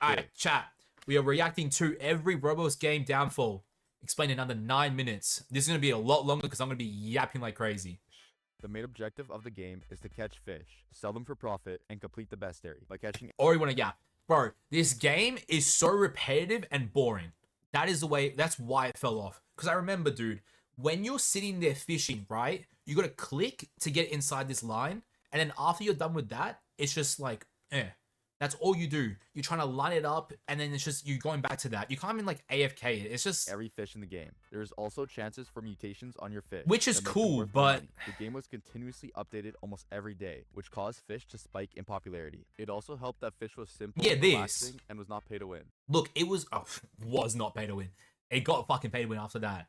Alright, chat. We are reacting to every Roblox game downfall. Explain in under 9 minutes. This is going to be a lot longer because I'm going to be yapping like crazy. The main objective of the game is to catch fish, sell them for profit, and complete the bestiary by catching. Or you want to yap. Bro, this game is so repetitive and boring. That's why it fell off. Because I remember, dude, when you're sitting there fishing, right? You got to click to get inside this line. And then after you're done with that, it's just like, That's all you do. You're trying to line it up, and then it's just you going back to that. You can't even like AFK it. It's just Every fish in the game. There's also chances for mutations on your fish, which is that make them cool, worth but money. The game was continuously updated almost every day, which caused fish to spike in popularity. It also helped that fish was simple, relaxing, and was not pay to win. Look, it was not pay to win. It got fucking pay to win after that.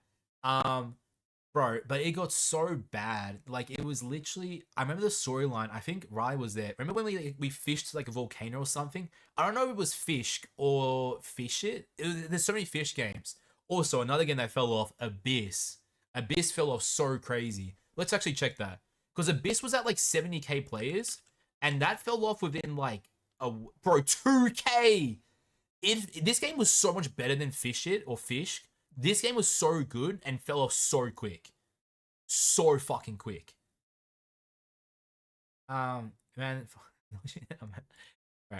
Bro, but it got so bad. Like, it was literally... I remember the storyline. I think Rai was there. Remember when we fished, like, a volcano or something? I don't know if it was Fish or Fish It. There's so many fish games. Also, another game that fell off, Abyss. Abyss fell off so crazy. Let's actually check that. Because Abyss was at, like, 70k players. And that fell off within, like... Bro, 2k! This game was so much better than Fish It or Fish. This game was so good and fell off so quick. So fucking quick. Man. Right,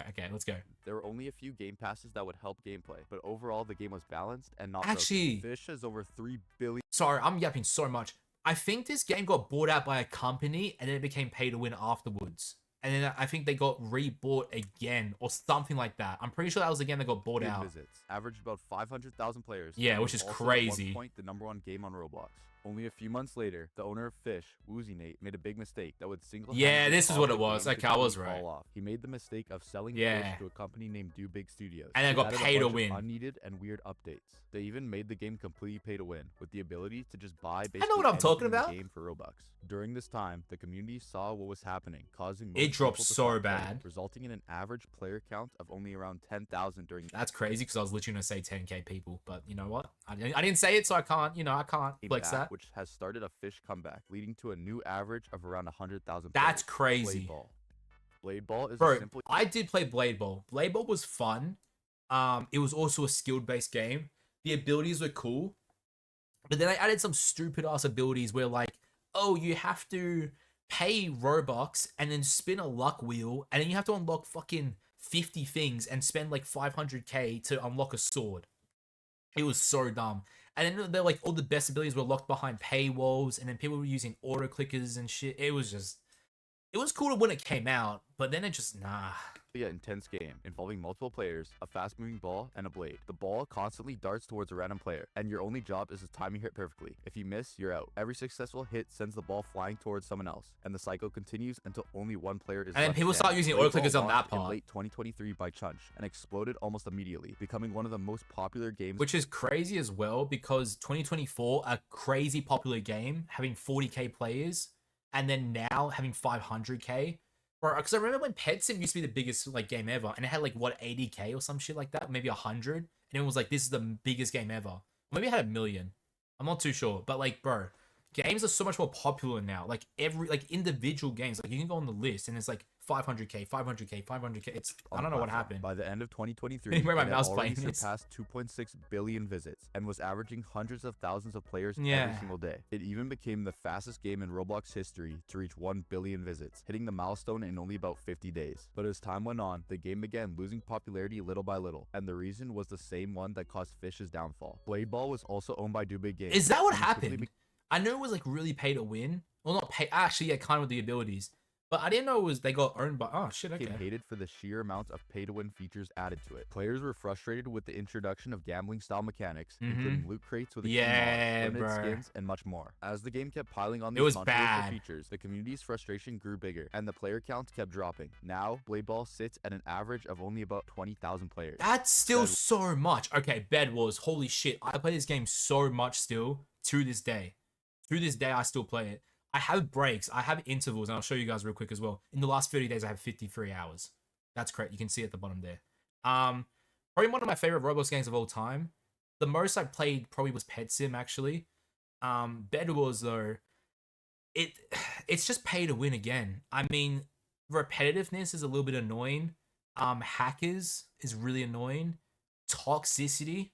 okay, let's go. There were only a few game passes that would help gameplay, but overall the game was balanced and not Actually, broken. Fish has over 3 billion. Sorry, I'm yapping so much. I think this game got bought out by a company and then it became pay to win afterwards. And then I think they got rebought again or something like that. I'm pretty sure that was the game that got bought out. Visits averaged about 500,000 players. Yeah, which is crazy. At one point, the #1 game on Roblox. Only a few months later, the owner of Fish, Woozy Nate, made a big mistake that would single-handedly... Yeah, this is what it was. Okay, I was right. He made the mistake of selling Fish to a company named Do Big Studios. And then got pay to win. Unneeded and weird updates. They even made the game completely pay to win, with the ability to just buy basically I know what I'm talking about. Game for Robux. During this time, the community saw what was happening, causing it dropped so bad, resulting in an average player count of only around 10,000 during. That's crazy because I was literally gonna say 10k people, but you know what? I didn't say it, so I can't. I can't flex that. Which has started a Fish comeback, leading to a new average of around 100,000. That's crazy. Blade Ball is Bro, I did play Blade Ball. Blade Ball was fun. It was also a skill-based game. The abilities were cool, but then I added some stupid ass abilities where like, oh, you have to pay Robux and then spin a luck wheel, and then you have to unlock fucking 50 things and spend like 500k to unlock a sword. It was so dumb. And then they're like all the best abilities were locked behind paywalls, and then people were using auto clickers and shit. It was cool when it came out, but then it just intense game involving multiple players, a fast-moving ball, and a blade. The ball constantly darts towards a random player, and your only job is to time your hit perfectly. If you miss, you're out. Every successful hit sends the ball flying towards someone else, and the cycle continues until only one player is left. And then people start using auto clickers on that part. In late 2023 by Chunch and exploded almost immediately, becoming one of the most popular games. Which is crazy as well because 2024, a crazy popular game having 40k players, and then now having 500k. Bro, because I remember when Pet Sim used to be the biggest like game ever, and it had like what 80k or some shit like that, maybe 100, and it was like this is the biggest game ever. Maybe it had 1 million. I'm not too sure, but like, bro, games are so much more popular now. Like individual games, like you can go on the list and it's like 500k, 500k, 500k. It's I don't know what happened. By the end of 2023, where my it mouse had already playing surpassed 2.6 billion visits and was averaging hundreds of thousands of players every single day. It even became the fastest game in Roblox history to reach 1 billion visits, hitting the milestone in only about 50 days. But as time went on, the game began losing popularity little by little, and the reason was the same one that caused Fish's downfall. Blade Ball was also owned by Do Big Games. Is that what happened? I knew it was like really pay to win. Well, not pay. Actually, yeah, kind of with the abilities. But I didn't know it was they got owned by. Oh shit! Okay. Hated for the sheer amount of pay-to-win features added to it. Players were frustrated with the introduction of gambling-style mechanics, including loot crates with limited skins and much more. As the game kept piling on these controversial features, the community's frustration grew bigger, and the player count kept dropping. Now, Blade Ball sits at an average of only about 20,000 players. That's still so much. Okay, Bed Wars. Holy shit! I play this game so much still to this day. To this day, I still play it. I have breaks, I have intervals, and I'll show you guys real quick as well. In the last 30 days, I have 53 hours. That's correct. You can see at the bottom there. Probably one of my favorite Roblox games of all time. The most I played probably was Pet Sim, actually. Bed Wars, though, it's just pay to win again. I mean, repetitiveness is a little bit annoying, Hackers is really annoying. Toxicity,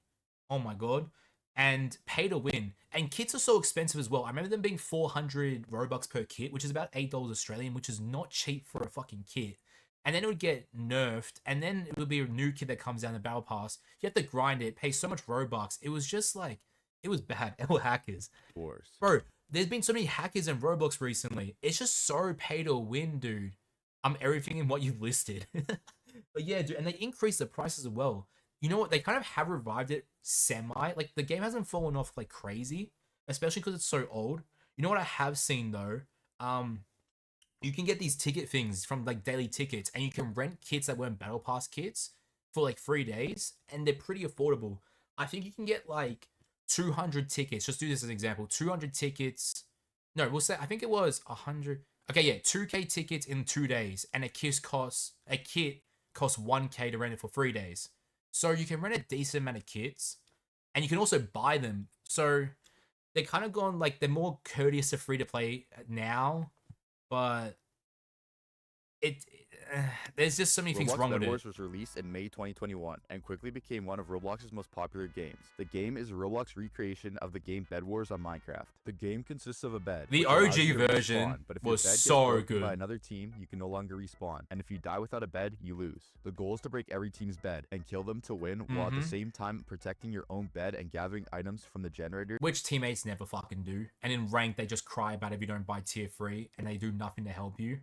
oh my god, and pay to win. And kits are so expensive as well. I remember them being 400 Robux per kit, which is about $8 Australian, which is not cheap for a fucking kit. And then it would get nerfed, and then it would be a new kit that comes down the battle pass. You have to grind it, pay so much Robux. It was just like, it was bad. L hackers. Wars. Bro, there's been so many hackers in Roblox recently. It's just so pay to win, dude. I'm everything in what you've listed. But yeah, dude, and they increased the prices as well. You know what? They kind of have revived it semi. Like the game hasn't fallen off like crazy, especially because it's so old. You know what I have seen though? You can get these ticket things from like daily tickets, and you can rent kits that weren't battle pass kits for like 3 days, and they're pretty affordable. I think you can get like 200 tickets. Just do this as an example. 200 tickets. No, we'll say I think it was 100. Okay, yeah, 2K tickets in 2 days, and a kit costs 1K to rent it for 3 days. So you can rent a decent amount of kits, and you can also buy them. So they're kind of gone like they're more courteous to free to play now, but it there's just so many things Roblox wrong Bed with Wars it. was released in May 2021 and quickly became one of Roblox's most popular games. The game is a Roblox recreation of the game Bed Wars on Minecraft. The game consists of a bed. The which allows OG you to version respawn, but if your was bed gets so broken good. by another team, you can no longer respawn. And if you die without a bed, you lose. The goal is to break every team's bed and kill them to win, while at the same time protecting your own bed and gathering items from the generator. Which teammates never fucking do. And in rank, they just cry about if you don't buy tier 3, and they do nothing to help you.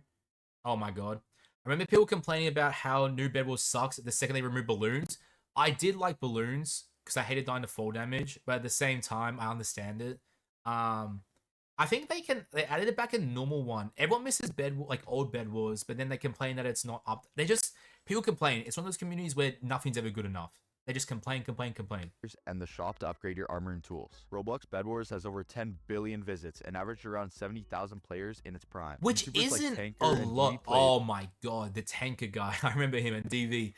Oh my god. I remember people complaining about how new Bed Wars sucks the second they remove balloons. I did like balloons because I hated dying to fall damage, but at the same time, I understand it. I think they added it back in normal one. Everyone misses old Bed Wars, but then they complain that it's not up. People complain. It's one of those communities where nothing's ever good enough. They just complain. And the shop to upgrade your armor and tools. Roblox Bed Wars has over 10 billion visits and averaged around 70,000 players in its prime. Which YouTubers like isn't Tanker a and lot. DV played- Oh my god, the Tanker guy. I remember him and DV.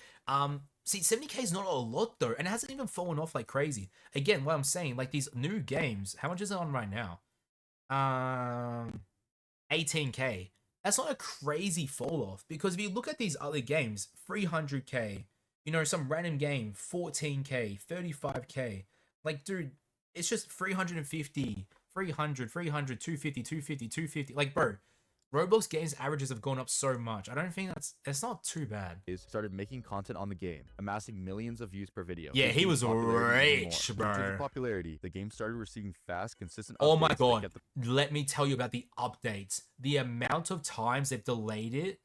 See, 70k is not a lot though, and it hasn't even fallen off like crazy. Again, what I'm saying, like these new games, how much is it on right now? 18k. That's not a crazy fall off, because if you look at these other games, 300k, you know, some random game, 14k, 35k. Like, dude, it's just 350, 300, 300, 250, 250, 250. Like, bro, Roblox games averages have gone up so much. I don't think it's not too bad. Started making content on the game, amassing millions of views per video. Yeah, he was rich, bro. In terms of popularity, the game started receiving fast, consistent Oh my updates that god, kept let me tell you about the updates. The amount of times they've delayed it,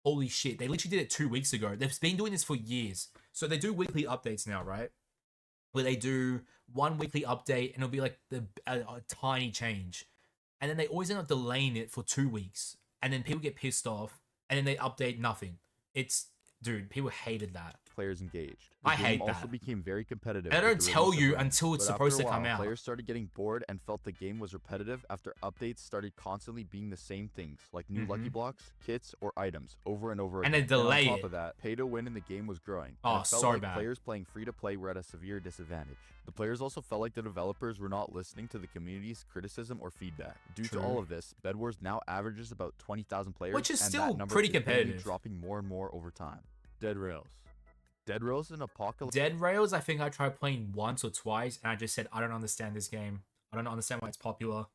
holy shit. They literally did it 2 weeks ago. They've been doing this for years. So they do weekly updates now, right? Where they do one weekly update, and it'll be like a tiny change. And then they always end up delaying it for 2 weeks. And then people get pissed off, and then they update nothing. Dude, people hated that. players engaged. I hate that. Also became very competitive. And I with don't the tell release of you Rain. until it's But supposed after to a come while, out. Players started getting bored and felt the game was repetitive after updates started constantly being the same things, like new lucky blocks, kits, or items, over and over And again. they delay on top it. of that, pay to win in the game was growing. Oh, and it felt so like bad. players playing free to play were at a severe disadvantage. The players also felt like the developers were not listening to the community's criticism or feedback. Due to all of this, Bed Wars now averages about 20,000 players, Which is and still that number pretty is only competitive. dropping more and more over time. Dead Rails. Dead Rails is an apocalypse. Dead Rails, I think I tried playing once or twice, and I just said, I don't understand this game. I don't understand why it's popular.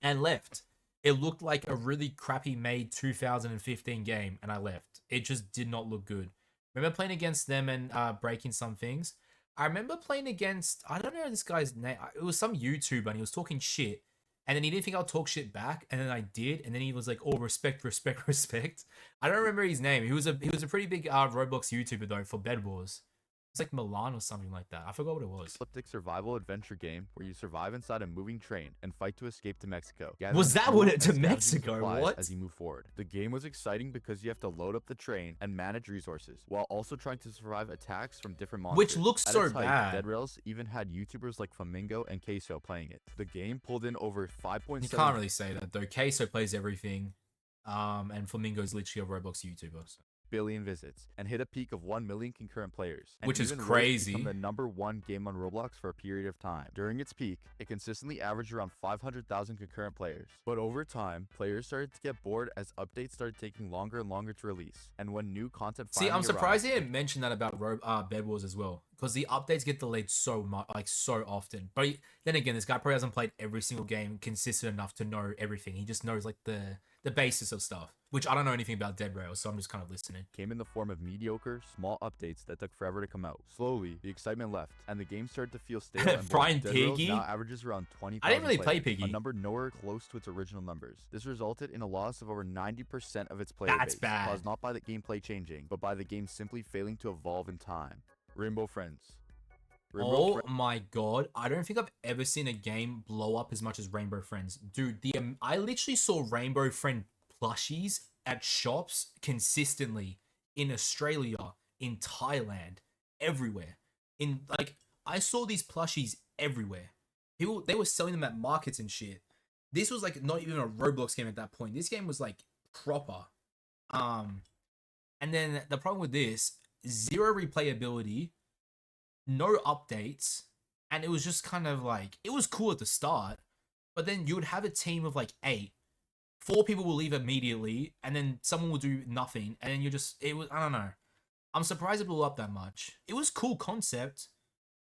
And left. It looked like a really crappy made 2015 game, and I left. It just did not look good. Remember playing against them and breaking some things? I remember playing against, I don't know this guy's name. It was some YouTuber, and he was talking shit. And then he didn't think I'll talk shit back, and then I did, and then he was like, "Oh, respect, respect, respect." I don't remember his name. He was a pretty big Roblox YouTuber though for Bed Wars. It's like Milan or something like that. I forgot what it was. Apocalyptic survival adventure game where you survive inside a moving train and fight to escape to Mexico. Was that Gathering what fuel it to and scavenging Mexico? supplies What? As you move forward. The game was exciting because you have to load up the train and manage resources while also trying to survive attacks from different monsters. Which looks At so its height, bad. Dead Rails even had YouTubers like Flamingo and Queso playing it. The game pulled in over 5.7. You can't really say that though. Queso plays everything, and Flamingo's literally a Roblox YouTuber. So. billion visits and hit a peak of 1 million concurrent players. And which is even rose to crazy. become the #1 game on Roblox for a period of time. During its peak, it consistently averaged around 500,000 concurrent players. But over time, players started to get bored as updates started taking longer and longer to release. And when new content finally I'm surprised arrived, he didn't mention that about Bed Wars as well, because the updates get delayed so much, like so often. But then again, this guy probably hasn't played every single game consistent enough to know everything. He just knows like the basis of stuff, which I don't know anything about Dead Rail, so I'm just kind of listening. Came in the form of mediocre, small updates that took forever to come out. Slowly, the excitement left, and the game started to feel stale and Brian boring. Dead Rail Piggy now averages around 20,000 I didn't really play players, Piggy. a number nowhere close to its original numbers. This resulted in a loss of over 90% of its player That's base, bad. caused not by the gameplay changing, but by the game simply failing to evolve in time. Rainbow Friends. My god, I don't think I've ever seen a game blow up as much as Rainbow Friends. Dude, I literally saw Rainbow Friend plushies at shops consistently in Australia, in Thailand, everywhere. I saw these plushies everywhere. They were selling them at markets and shit. This was like not even a Roblox game at that point. This game was like proper. And then the problem with this, zero replayability, no updates, and it was just kind of like, it was cool at the start, but then you would have a team of like 8. 4 people will leave immediately, and then someone will do nothing, and then I don't know. I'm surprised it blew up that much. It was cool concept,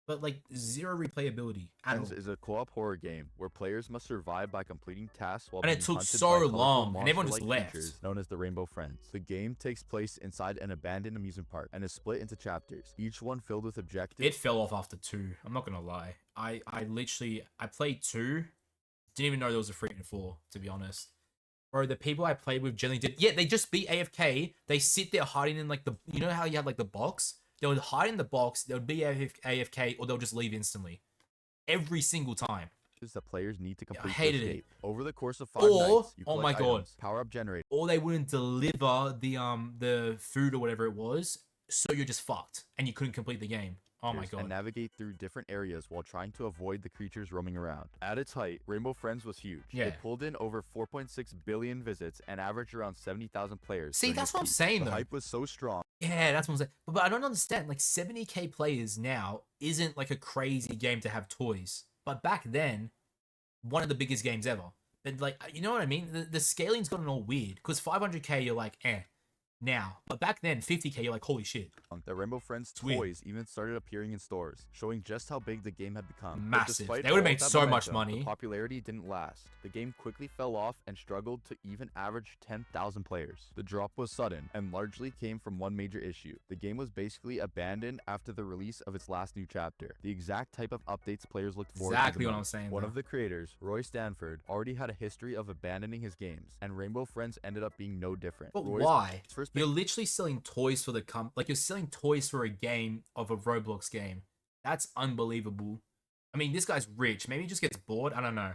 but like zero replayability at all. Friends is a co-op horror game where players must survive by completing tasks while And it being took hunted so by colorful long, and everyone just monster-like left. creatures known as the Rainbow Friends. The game takes place inside an abandoned amusement park and is split into chapters, each one filled with objectives. It fell off after 2. I'm not gonna lie. I played 2, didn't even know there was a 3 and 4, to be honest. Bro, the people I played with generally did. Yeah, they just be AFK. They sit there hiding in like you know how you have like the box? They would hide in the box, they would be AFK, or they'll just leave instantly. Every single time. That players need to complete I hated to escape. it. Over the course of 5 Or, nights, you oh collect my God. items, power-up generators, Or they wouldn't deliver the food or whatever it was, so you're just fucked, and you couldn't complete the game. Oh my god. and navigate through different areas while trying to avoid the creatures roaming around. At its height, Rainbow Friends was huge. Yeah. It pulled in over 4.6 billion visits and averaged around 70,000 players. See, during that's its what I'm peak. saying, The though. hype was so strong. Yeah, that's what I'm saying. But I don't understand. Like, 70k players now isn't like a crazy game to have toys. But back then, one of the biggest games ever. And like, you know what I mean? The scaling's gotten all weird. Because 500k, you're like, now. But back then, 50k, you're like, holy shit. The Rainbow Friends weird. toys even started appearing in stores, showing just how big the game had become. But Massive. despite They would've all made that so much momentum, money. The popularity didn't last. The game quickly fell off and struggled to even average 10,000 players. The drop was sudden and largely came from one major issue. The game was basically abandoned after the release of its last new chapter. The exact type of updates players looked forward to. Exactly the what I'm most. saying. One bro. of the creators, Roy Stanford, already had a history of abandoning his games, and Rainbow Friends ended up being no different. But Roy's why? first You're literally selling toys for the like you're selling toys for a game of a Roblox game. That's unbelievable. I mean, this guy's rich. Maybe he just gets bored. I don't know.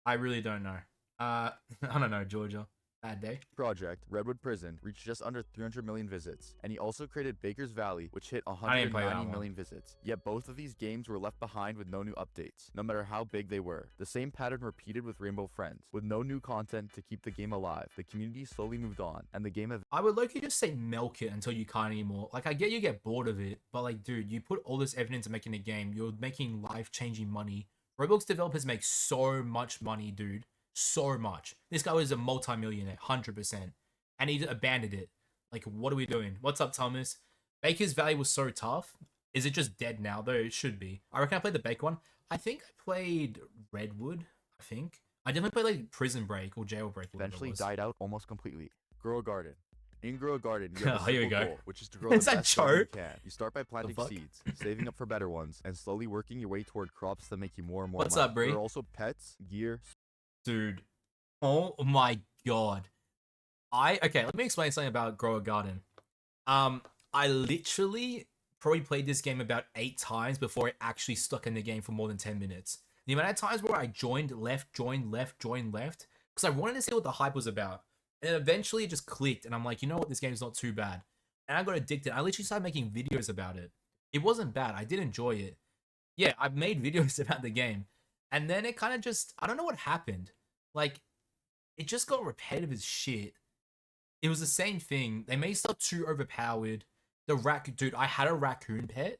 I really don't know. I don't know, Georgia. Bad day. project, Redwood Prison, reached just under 300 million visits, and he also created Baker's Valley, which hit I didn't play that 190 one. million visits. Yet both of these games were left behind with no new updates, no matter how big they were. The same pattern repeated with Rainbow Friends. With no new content to keep the game alive, the community slowly moved on, and the game I would like you just say milk it until you can't anymore. Like, I get you get bored of it, but like, dude, you put all this effort into making a game. You're making life-changing money. Roblox developers make so much money, dude. So much. This guy was a multi-millionaire, 100%. And he abandoned it. Like, what are we doing? What's up, Thomas? Baker's Valley was so tough. Is it just dead now, though? It should be. I reckon I played the Baker one. I think I played Redwood, I think. I definitely played, like, Prison Break or Jailbreak. eventually died out almost completely. Grow a garden. In Grow a Garden, you have a Here we simple go. goal, which is to grow Is the that best garden you Joe? can. You start by planting fuck? seeds, saving up for better ones, and slowly working your way toward crops that make you more and more What's money. up, Bree? There are also pets, gear, Dude. Oh my god. Okay, let me explain something about Grow a Garden. I literally probably played this game about 8 times before it actually stuck in the game for more than 10 minutes. The amount of times where I joined left, because I wanted to see what the hype was about. And eventually it just clicked, and I'm like, you know what, this game's not too bad. And I got addicted. I literally started making videos about it. It wasn't bad. I did enjoy it. Yeah, I've made videos about the game. And then it kind of just, I don't know what happened. Like, it just got repetitive as shit. It was the same thing. They made stuff too overpowered. Dude, I had a raccoon pet.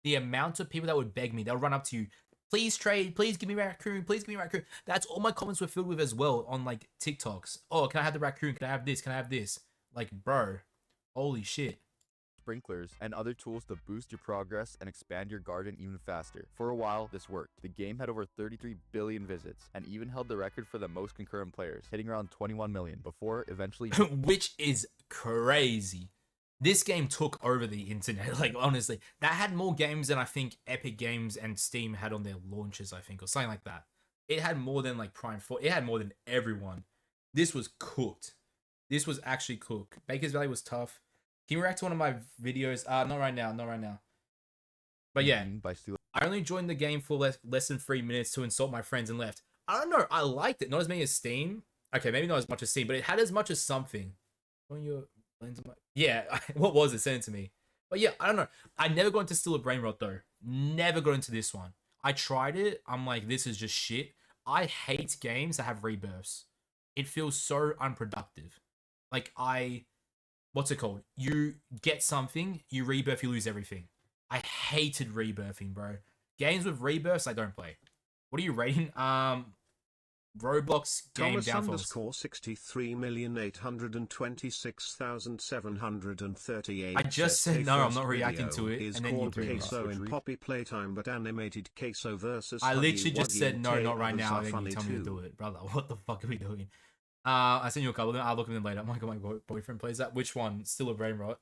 The amount of people that would beg me, they'll run up to you, please trade, please give me raccoon, please give me raccoon. That's all my comments were filled with as well on like TikToks. Oh, can I have the raccoon? Can I have this? Can I have this? Like, bro, holy shit. Sprinklers, and other tools to boost your progress and expand your garden even faster. For a while, this worked. The game had over 33 billion visits, and even held the record for the most concurrent players, hitting around 21 million, before eventually... Which is crazy. This game took over the internet, like, honestly. That had more games than I think Epic Games and Steam had on their launches, I think, or something like that. It had more than, like, Prime 4. It had more than everyone. This was cooked. This was actually cooked. Baker's Valley was tough. Can you react to one of my videos? Not right now, not right now. But yeah, I only joined the game for less than 3 minutes to insult my friends and left. I don't know, I liked it. Not as many as Steam. Okay, maybe not as much as Steam, but it had as much as something. Yeah, what was it? Send it to me. But yeah, I don't know. I never got into Still a Brain Rot though. Never got into this one. I tried it. I'm like, this is just shit. I hate games that have rebirths. It feels so unproductive. Like what's it called? You get something, you rebirth, you lose everything. I hated rebirthing, bro. Games with rebirths, I don't play. What are you rating? Roblox game downfalls. Thomas _ 63,826,738. I just said no, I'm not reacting to it. Is and then called you Queso in Poppy Playtime, but animated Queso versus I literally Huggy just Wuggy said and no, K not right others now, are and then funny you tell me to too. do it. Brother, what the fuck are we doing? I sent you a couple of them. I'll look at them later. Oh my god, my boyfriend plays that. Which one? Still a Brain Rot?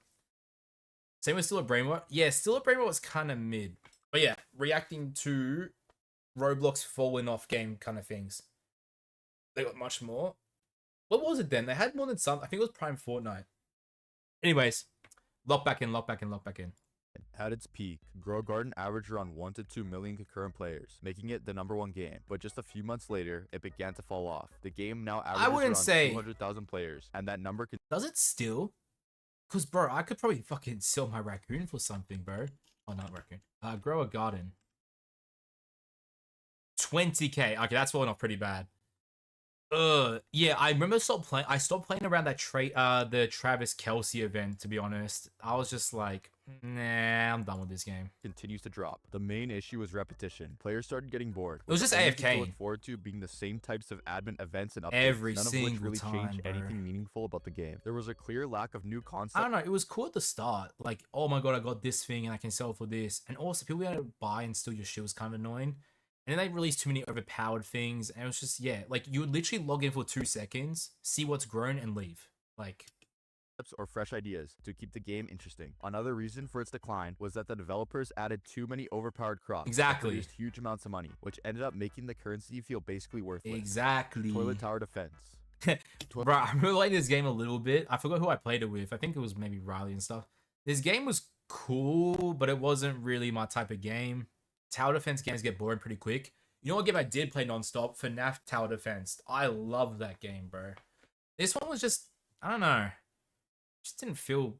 Same with Still a Brain Rot? Yeah, Still a Brain Rot was kind of mid. But yeah, reacting to Roblox falling off game kind of things. They got much more. What was it then? They had more than some. I think it was Prime Fortnite. Anyways, lock back in. At its peak, Grow Garden averaged around 1 to 2 million concurrent players, making it the #1 game. But just a few months later, it began to fall off. The game now averages around 200,000 players, and that number does it still? Because, bro, I could probably fucking sell my raccoon for something, bro. Oh, not raccoon. Grow a garden. 20k. Okay, that's falling off pretty bad. Yeah, I remember I stopped playing around that the Travis Kelce event, to be honest. I was just like, nah, I'm done with this game. continues to drop. The main issue was repetition. Players started getting bored. It was just to AFK. look forward to being the same types of admin events and updates, Every none of single which really time, changed bro. anything meaningful about the game. There was a clear lack of new concepts. I don't know, it was cool at the start. Like, oh my god, I got this thing and I can sell for this. And also, people had to buy and steal your shit was kind of annoying. And then they released too many overpowered things, and it was just, yeah, like, you would literally log in for 2 seconds, see what's grown, and leave. Like, or fresh ideas to keep the game interesting. Another reason for its decline was that the developers added too many overpowered crops. Exactly. That produced huge amounts of money, which ended up making the currency feel basically worthless. Exactly. Toilet Tower Defense. Bro, I remember playing this game a little bit. I forgot who I played it with. I think it was maybe Riley and stuff. This game was cool, but it wasn't really my type of game. Tower defense games get boring pretty quick. You know what game I did play nonstop? FNAF Tower Defense. I love that game, bro. This one was just, I don't know. Just didn't feel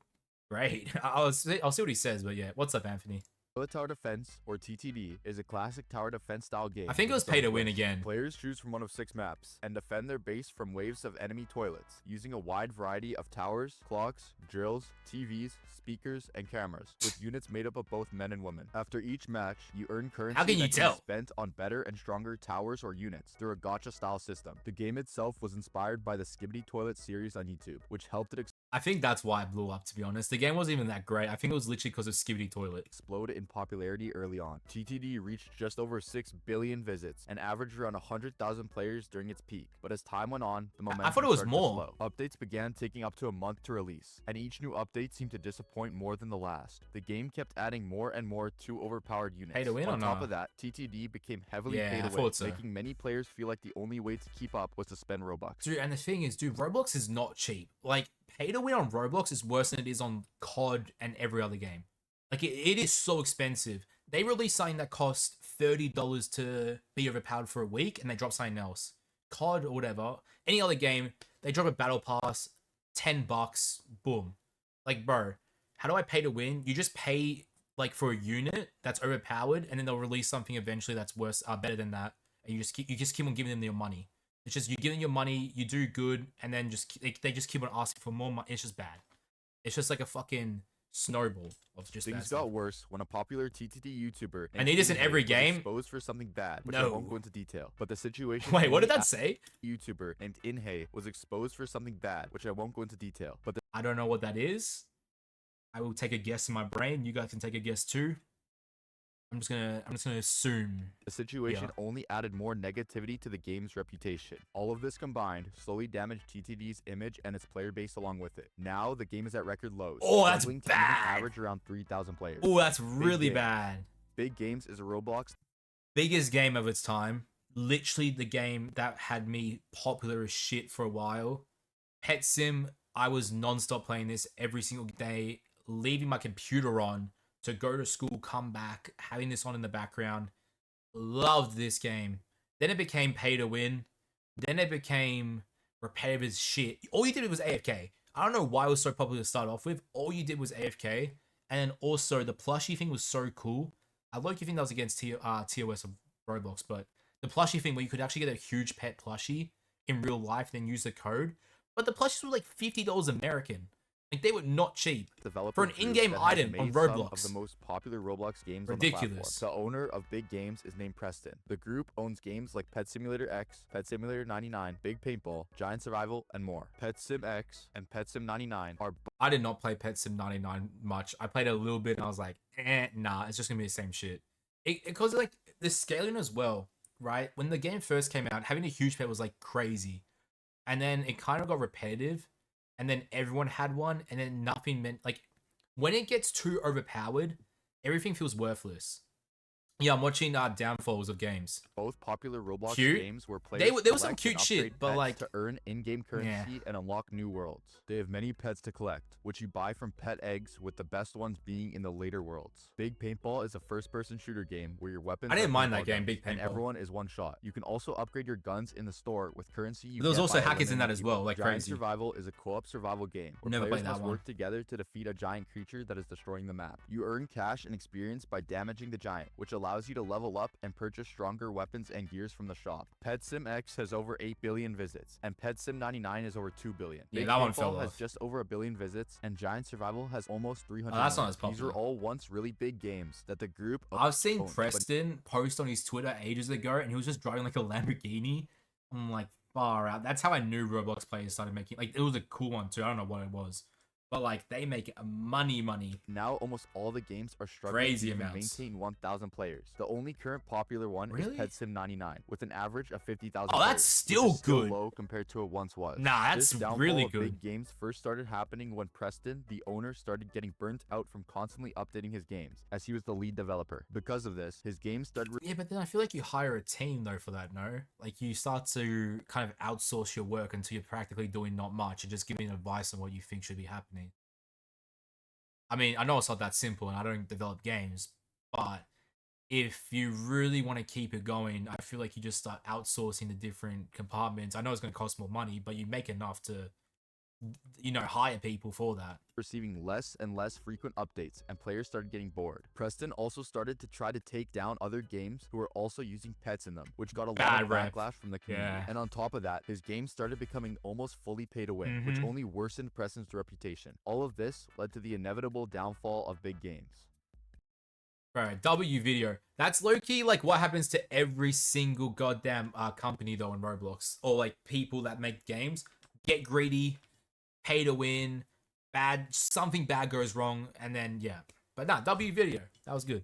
great. I'll see what he says, but yeah. What's up, Anthony? Toilet Tower Defense, or TTD, is a classic tower defense style game. I think it was pay to win again. Players choose from one of 6 maps and defend their base from waves of enemy toilets, using a wide variety of towers, clocks, drills, TVs, speakers, and cameras, with units made up of both men and women. After each match, you earn currency How can you that tell? Can be spent on better and stronger towers or units through a gacha style system. The game itself was inspired by the Skibbity Toilet series on YouTube, which helped it I think that's why it blew up, to be honest. The game wasn't even that great. I think it was literally because of Skibbity Toilet. Explode in popularity early on. TTD reached just over 6 billion visits and averaged around 100,000 players during its peak. But as time went on, the momentum I thought it was started more. to slow. Updates began taking up to a month to release, and each new update seemed to disappoint more than the last. The game kept adding more and more too overpowered units. Pay to win on or top not? of that, TTD became heavily Yeah, pay I to thought win, so. making many players feel like the only way to keep up was to spend Robux. Dude, and the thing is, dude, Roblox is not cheap. Like, pay to win on Roblox is worse than it is on COD and every other game. Like, it is so expensive. They release something that costs $30 to be overpowered for a week, and they drop something else. COD or whatever, any other game, they drop a battle pass, $10, boom. Like, bro, how do I pay to win? You just pay, like, for a unit that's overpowered, and then they'll release something eventually that's worse, better than that, and you just keep on giving them your money. It's just you give them your money, you do good, and then they just keep on asking for more money. It's just bad. It's just like a fucking snowball of just bad Things stuff. got worse when a popular TTT YouTuber I need this in every game. was exposed for something bad, which I won't go into detail. But the situation. Wait, what did that say? YouTuber named Inhei was exposed for something bad, which I won't go into detail. But I don't know what that is. I will take a guess in my brain. You guys can take a guess too. I'm just gonna assume. The situation only added more negativity to the game's reputation. All of this combined slowly damaged TTD's image and its player base along with it. Now the game is at record lows. Oh, that's bad. Average around 3,000 players. Oh, that's really bad. Big Games is a Roblox biggest game of its time. Literally the game that had me popular as shit for a while. Pet Sim, I was non-stop playing this every single day, leaving my computer on to go to school, come back, having this on in the background. Loved this game. Then it became pay to win. Then it became repetitive as shit. All you did was AFK. I don't know why it was so popular to start off with. All you did was AFK. And then also the plushie thing was so cool. I low-key think that was against TOS of Roblox, but the plushie thing where you could actually get a huge pet plushie in real life, then use the code. But the plushies were like $50 American. Like, they were not cheap for an in-game item on Roblox. Of the most popular Roblox games ridiculous. On the platform. The owner of Big Games is named Preston. The group owns games like Pet Simulator X, Pet Simulator 99, Big Paintball, Giant Survival, and more. Pet Sim X and Pet Sim 99 are... I did not play Pet Sim 99 much. I played it a little bit and I was like, nah, it's just gonna be the same shit. Because like the scaling as well, right? When the game first came out, having a huge pet was like crazy. And then it kind of got repetitive. And then everyone had one, and then nothing meant, like, when it gets too overpowered, everything feels worthless. Yeah, I'm watching downfalls of games. Both popular Roblox games where players there was some cute shit, but like to earn in-game currency and unlock new worlds. They have many pets to collect, which you buy from pet eggs, with the best ones being in the later worlds. Big Paintball is a first-person shooter game where your weapons. I didn't mind that game, Big Paintball. And everyone is one shot. You can also upgrade your guns in the store with currency. There was also hackers in that as well, like Giant crazy. Survival is a co-op survival game where players must work together to defeat a giant creature that is destroying the map. You earn cash and experience by damaging the giant, which allows you to level up and purchase stronger weapons and gears from the shop. Pet Sim X has over 8 billion visits, and Pet Sim 99 is over 2 billion. Yeah, that one fell has off. Just over 1 billion visits, and Giant Survival has almost 300. That's not as popular. These were all once really big games that the group. I've seen Preston post on his Twitter ages ago, and he was just driving like a Lamborghini. I'm like, far out. That's how I knew Roblox players started making. Like, it was a cool one too. I don't know what it was. But like, they make money. Now almost all the games are struggling crazy to amounts. Maintain 1,000 players. The only current popular one is Pet Sim 99, with an average of 50,000. Oh, that's still good. Low compared to it once was. Nah, that's really good. Big Games first started happening when Preston, the owner, started getting burnt out from constantly updating his games, as he was the lead developer. Because of this, his games started. Yeah, but then I feel like you hire a team though for that. No, like you start to kind of outsource your work until you're practically doing not much and just giving advice on what you think should be happening. I mean, I know it's not that simple and I don't develop games, but if you really want to keep it going, I feel like you just start outsourcing the different compartments. I know it's going to cost more money, but you make enough to, hire people for that. Receiving less and less frequent updates, and players started getting bored. Preston also started to try to take down other games who were also using pets in them, which got a lot of backlash from the community. Yeah. And on top of that, his games started becoming almost fully pay to win, which only worsened Preston's reputation. All of this led to the inevitable downfall of Big Games. Bro, W video. That's low-key like what happens to every single goddamn company though in Roblox, or like people that make games. Get greedy, pay to win, something bad goes wrong, and then yeah. But nah, W video. That was good.